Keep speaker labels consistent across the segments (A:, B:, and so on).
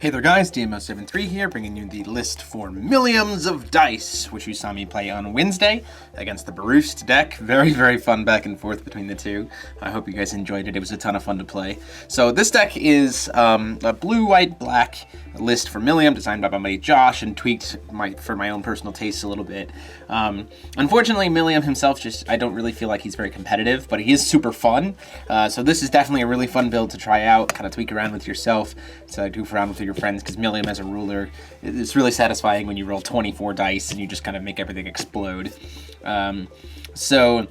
A: Hey there guys, DMO73 here, bringing you the list for Milliums of Dice, which you saw me play on Wednesday against the Boersma deck. Very fun back and forth between the two. I hope you guys enjoyed it. It was a ton of fun to play. So this deck is a blue, white, black list for Millium, designed by my buddy Josh and tweaked for my own personal taste a little bit. Unfortunately, Millium himself, I don't really feel like he's very competitive, but he is super fun. So this is definitely a really fun build to try out, kind of tweak around with yourself, to goof around with your friends, because Millium as a ruler, it's really satisfying when you roll 24 dice and you just kind of make everything explode. So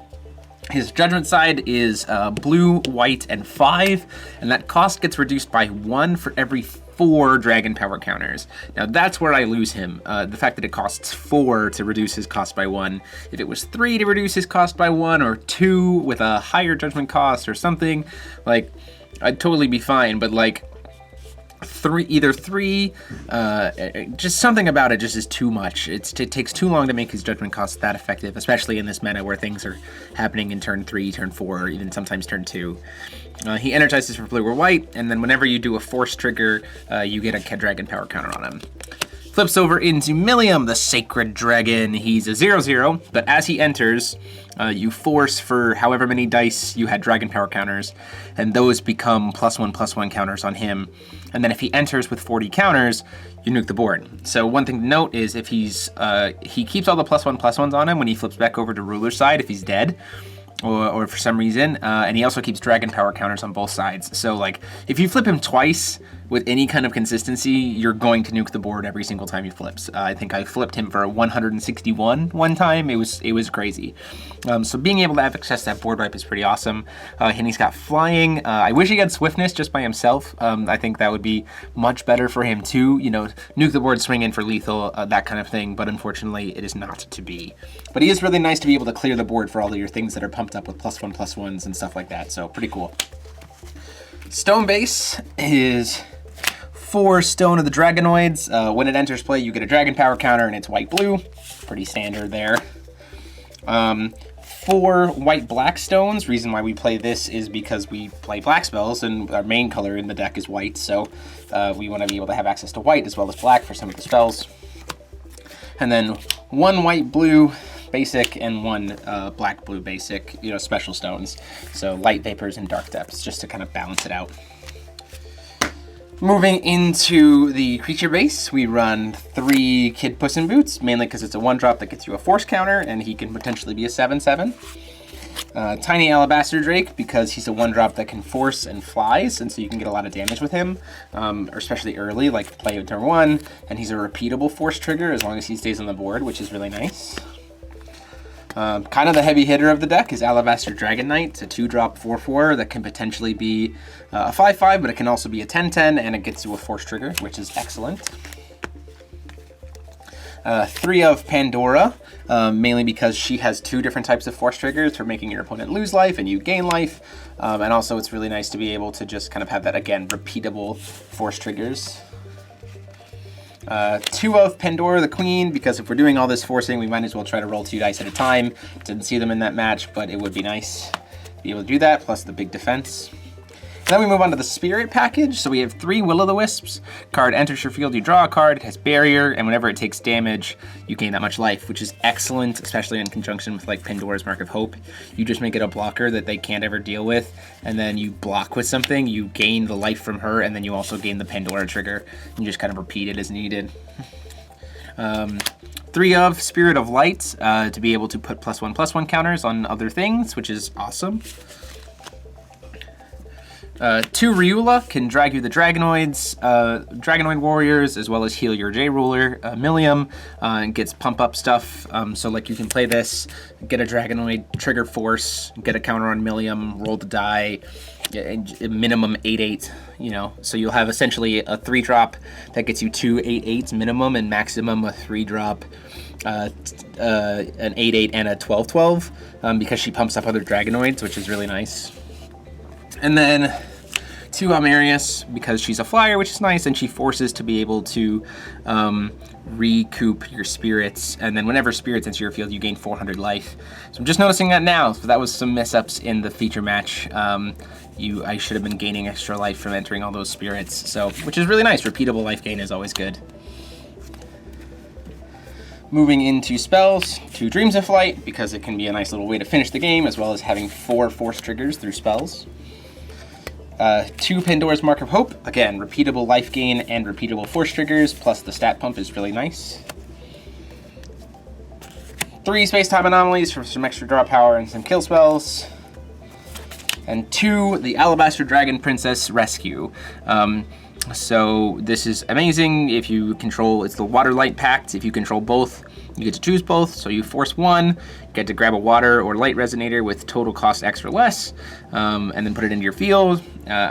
A: his judgment side is blue, white, and 5, and that cost gets reduced by 1 for every 4 dragon power counters. Now that's where I lose him. The fact that it costs 4 to reduce his cost by 1. If it was 3 to reduce his cost by 1, or 2 with a higher judgment cost or something, like, I'd totally be fine, but like, either 3, just something about it just is too much. It takes too long to make his judgment costs that effective, especially in this meta where things are happening in turn 3, turn 4, or even sometimes turn 2. He energizes for blue or white, and then whenever you do a force trigger, you get a dragon power counter on him. Flips over into Millium, the Sacred Dragon. He's a 0/0, but as he enters, you force for however many dice you had dragon power counters, and those become +1/+1 counters on him. And then if he enters with 40 counters, you nuke the board. So one thing to note is if he keeps all the +1/+1s on him when he flips back over to ruler's side if he's dead, or for some reason, and he also keeps dragon power counters on both sides. So like, if you flip him twice with any kind of consistency, you're going to nuke the board every single time he flips. I think I flipped him for 161 one time. It was crazy. So being able to have access to that board wipe is pretty awesome. And he's got flying. I wish he had swiftness just by himself. I think that would be much better for him too. You know, nuke the board, swing in for lethal, that kind of thing. But unfortunately, it is not to be. But he is really nice to be able to clear the board for all of your things that are pumped up with +1/+1s and stuff like that. So pretty cool. Stone base is 4 Stone of the Dragonoids. When it enters play, you get a dragon power counter, and it's white-blue. Pretty standard there. 4 white-black stones. Reason why we play this is because we play black spells, and our main color in the deck is white, so we want to be able to have access to white as well as black for some of the spells. And then 1 white-blue basic and 1 black-blue basic, special stones. So light vapors and dark depths, just to kind of balance it out. Moving into the creature base, we run 3 Kid Puss in Boots, mainly because it's a 1-drop that gets you a force counter, and he can potentially be a 7/7. Tiny Alabaster Drake, because he's a 1-drop that can force and flies, and so you can get a lot of damage with him, especially early, like play with turn 1, and he's a repeatable force trigger as long as he stays on the board, which is really nice. Kind of the heavy hitter of the deck is Alabaster Dragon Knight. It's a 2-drop 4/4 that can potentially be a 5/5, but it can also be a 10/10, and it gets you a force trigger, which is excellent. 3 of Pandora, mainly because she has 2 different types of force triggers for making your opponent lose life and you gain life. And also it's really nice to be able to just kind of have that, again, repeatable force triggers. 2 of Pandora the Queen, because if we're doing all this forcing, we might as well try to roll 2 dice at a time. Didn't see them in that match, but it would be nice to be able to do that, plus the big defense. Then we move on to the Spirit package. So we have 3 Will-O-the-Wisps. Card enters your field, you draw a card, it has barrier, and whenever it takes damage, you gain that much life, which is excellent, especially in conjunction with like Pandora's Mark of Hope. You just make it a blocker that they can't ever deal with, and then you block with something, you gain the life from her, and then you also gain the Pandora trigger. You just kind of repeat it as needed. 3 of Spirit of Light, to be able to put +1/+1 counters on other things, which is awesome. 2 Riula can drag you the Dragonoids, Dragonoid Warriors, as well as heal your J-Ruler. Millium and gets pump up stuff, so like you can play this, get a Dragonoid, trigger force, get a counter on Millium, roll the die, minimum 8/8, so you'll have essentially a 3-drop that gets you 2 8/8s minimum, and maximum a 3-drop, an 8/8 and a 12/12, because she pumps up other Dragonoids, which is really nice. And then 2 Almerius because she's a flyer, which is nice, and she forces to be able to recoup your spirits, and then whenever spirits enter your field, you gain 400 life. So I'm just noticing that now. So that was some mess-ups in the feature match. I should have been gaining extra life from entering all those spirits, so which is really nice. Repeatable life gain is always good. Moving into spells, 2 Dreams of Flight, because it can be a nice little way to finish the game, as well as having 4 force triggers through spells. 2 Pandora's Mark of Hope, again, repeatable life gain and repeatable force triggers, plus the stat pump is really nice. 3 Space-Time Anomalies for some extra draw power and some kill spells. And 2, the Alabaster Dragon Princess Rescue. So this is amazing if you control, it's the Water Light Pact. If you control both, you get to choose both. So you force 1, you get to grab a Water or Light Resonator with total cost X or less, and then put it into your field,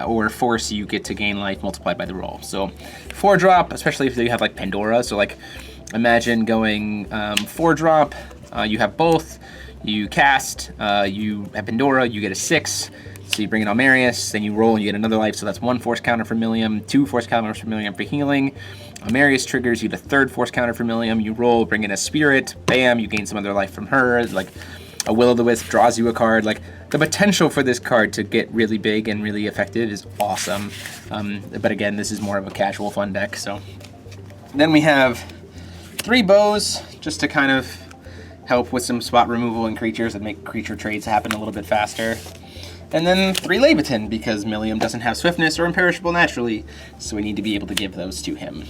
A: or force, you get to gain life multiplied by the roll. So 4 drop, especially if you have like Pandora. So like imagine going 4 drop, you have both, you cast, you have Pandora, you get a 6. So you bring in Almerius, then you roll and you get another life, so that's 1 force counter for Millium, 2 force counters for Millium for healing. Almerius triggers, you get a 3rd force counter for Millium, you roll, bring in a spirit, bam, you gain some other life from her, like a Will-o'-the-Wisp draws you a card. Like, the potential for this card to get really big and really effective is awesome. But again, this is more of a casual fun deck, so. Then we have 3 bows, just to kind of help with some spot removal and creatures and make creature trades happen a little bit faster. And then 3 Labaton, because Millium doesn't have swiftness or imperishable naturally, so we need to be able to give those to him.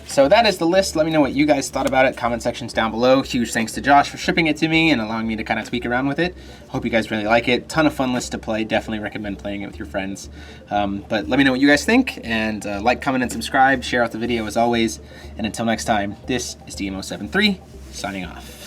A: So that is the list. Let me know what you guys thought about it. Comment sections down below. Huge thanks to Josh for shipping it to me and allowing me to kind of tweak around with it. Hope you guys really like it. Ton of fun list to play. Definitely recommend playing it with your friends. But let me know what you guys think, and like, comment, and subscribe. Share out the video as always. And until next time, this is DMO73, signing off.